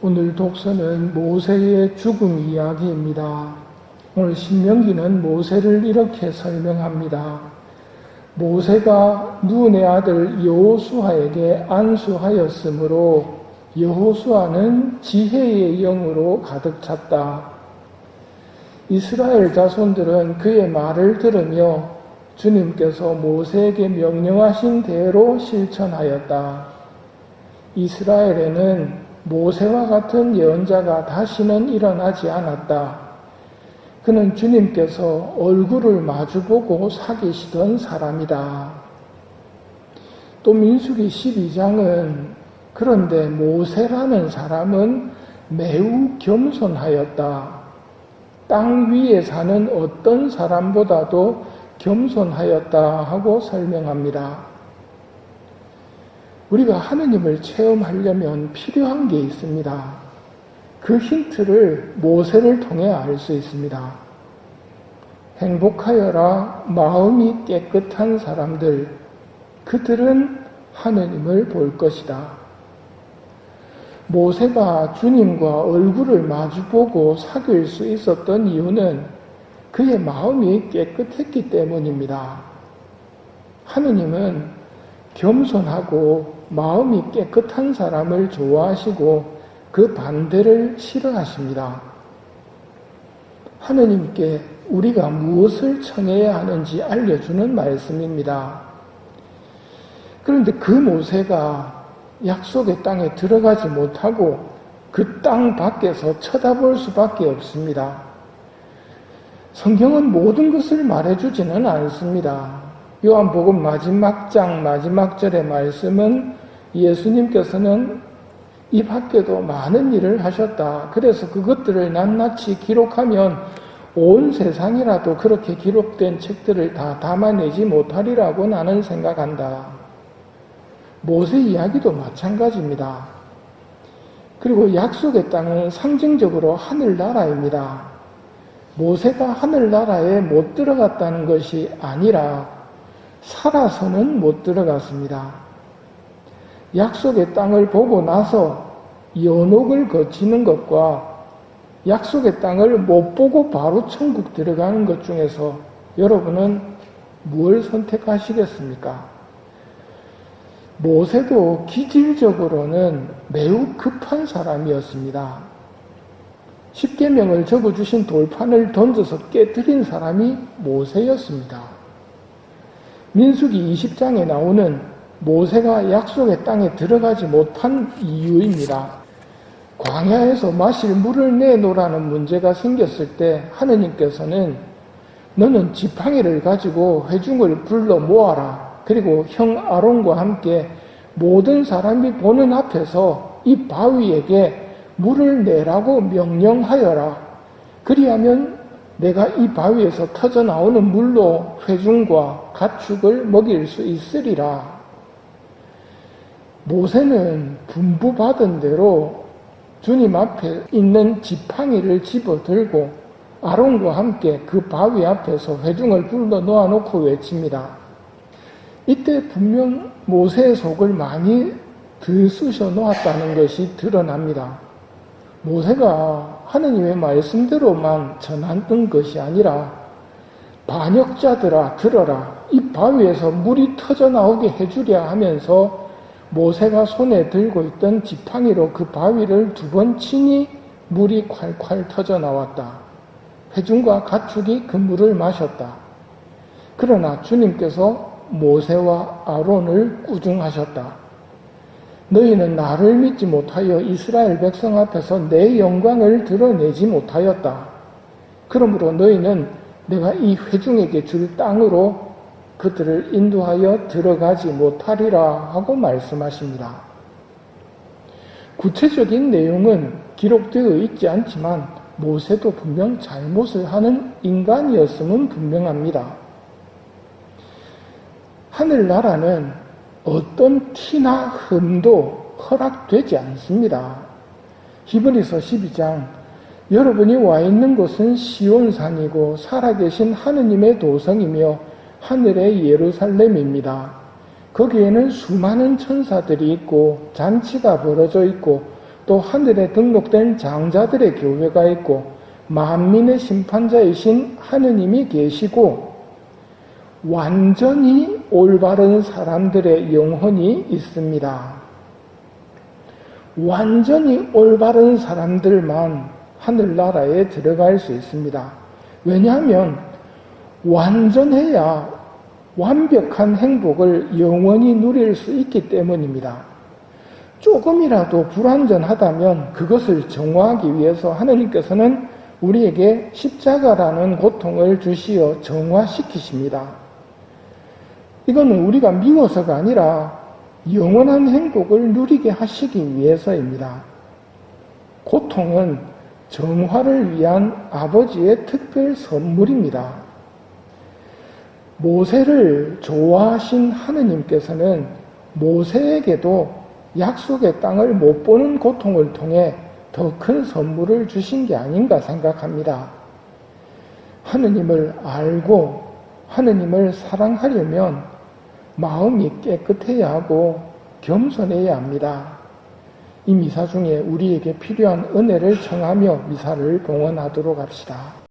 오늘 독서는 모세의 죽음 이야기입니다. 오늘 신명기는 모세를 이렇게 설명합니다. 모세가 눈의 아들 여호수아에게 안수하였으므로 여호수아는 지혜의 영으로 가득 찼다. 이스라엘 자손들은 그의 말을 들으며 주님께서 모세에게 명령하신 대로 실천하였다. 이스라엘에는 모세와 같은 예언자가 다시는 일어나지 않았다. 그는 주님께서 얼굴을 마주보고 사귀시던 사람이다. 또 민수기 12장은 그런데 모세라는 사람은 매우 겸손하였다. 땅 위에 사는 어떤 사람보다도 겸손하였다 하고 설명합니다. 우리가 하느님을 체험하려면 필요한 게 있습니다. 그 힌트를 모세를 통해 알 수 있습니다. 행복하여라 마음이 깨끗한 사람들, 그들은 하느님을 볼 것이다. 모세가 주님과 얼굴을 마주보고 사귈 수 있었던 이유는 그의 마음이 깨끗했기 때문입니다. 하느님은 겸손하고 마음이 깨끗한 사람을 좋아하시고 그 반대를 싫어하십니다. 하느님께 우리가 무엇을 청해야 하는지 알려주는 말씀입니다. 그런데 그 모세가 약속의 땅에 들어가지 못하고 그 땅 밖에서 쳐다볼 수밖에 없습니다. 성경은 모든 것을 말해주지는 않습니다. 요한복음 마지막 장 마지막 절의 말씀은 예수님께서는 이 밖에도 많은 일을 하셨다. 그래서 그것들을 낱낱이 기록하면 온 세상이라도 그렇게 기록된 책들을 다 담아내지 못하리라고 나는 생각한다. 모세 이야기도 마찬가지입니다. 그리고 약속의 땅은 상징적으로 하늘나라입니다. 모세가 하늘나라에 못 들어갔다는 것이 아니라 살아서는 못 들어갔습니다. 약속의 땅을 보고 나서 연옥을 거치는 것과 약속의 땅을 못 보고 바로 천국 들어가는 것 중에서 여러분은 무엇을 선택하시겠습니까? 모세도 기질적으로는 매우 급한 사람이었습니다. 십계명을 적어주신 돌판을 던져서 깨뜨린 사람이 모세였습니다. 민수기 20장에 나오는 모세가 약속의 땅에 들어가지 못한 이유입니다. 광야에서 마실 물을 내놓으라는 문제가 생겼을 때 하느님께서는 너는 지팡이를 가지고 회중을 불러 모아라. 그리고 형 아론과 함께 모든 사람이 보는 앞에서 이 바위에게 물을 내라고 명령하여라. 그리하면 내가 이 바위에서 터져 나오는 물로 회중과 가축을 먹일 수 있으리라. 모세는 분부받은 대로 주님 앞에 있는 지팡이를 집어들고 아론과 함께 그 바위 앞에서 회중을 불러 놓아놓고 외칩니다. 이때 분명 모세의 속을 많이 들쑤셔 놓았다는 것이 드러납니다. 모세가 하느님의 말씀대로만 전하던 것이 아니라 반역자들아 들어라, 이 바위에서 물이 터져 나오게 해주랴 하면서 모세가 손에 들고 있던 지팡이로 그 바위를 2번 치니 물이 콸콸 터져 나왔다. 회중과 가축이 그 물을 마셨다. 그러나 주님께서 모세와 아론을 꾸중하셨다. 너희는 나를 믿지 못하여 이스라엘 백성 앞에서 내 영광을 드러내지 못하였다. 그러므로 너희는 내가 이 회중에게 줄 땅으로 그들을 인도하여 들어가지 못하리라 하고 말씀하십니다. 구체적인 내용은 기록되어 있지 않지만 모세도 분명 잘못을 하는 인간이었음은 분명합니다. 하늘나라는 어떤 티나 흠도 허락되지 않습니다. 히브리서 12장 여러분이 와 있는 곳은 시온산이고 살아계신 하느님의 도성이며 하늘의 예루살렘입니다. 거기에는 수많은 천사들이 있고 잔치가 벌어져 있고 또 하늘에 등록된 장자들의 교회가 있고 만민의 심판자이신 하느님이 계시고 완전히 올바른 사람들의 영혼이 있습니다. 완전히 올바른 사람들만 하늘나라에 들어갈 수 있습니다. 왜냐하면 완전해야 완벽한 행복을 영원히 누릴 수 있기 때문입니다. 조금이라도 불완전하다면 그것을 정화하기 위해서 하느님께서는 우리에게 십자가라는 고통을 주시어 정화시키십니다. 이거는 우리가 미워서가 아니라 영원한 행복을 누리게 하시기 위해서입니다. 고통은 정화를 위한 아버지의 특별 선물입니다. 모세를 좋아하신 하느님께서는 모세에게도 약속의 땅을 못 보는 고통을 통해 더 큰 선물을 주신 게 아닌가 생각합니다. 하느님을 알고 하느님을 사랑하려면 마음이 깨끗해야 하고 겸손해야 합니다. 이 미사 중에 우리에게 필요한 은혜를 청하며 미사를 봉헌하도록 합시다.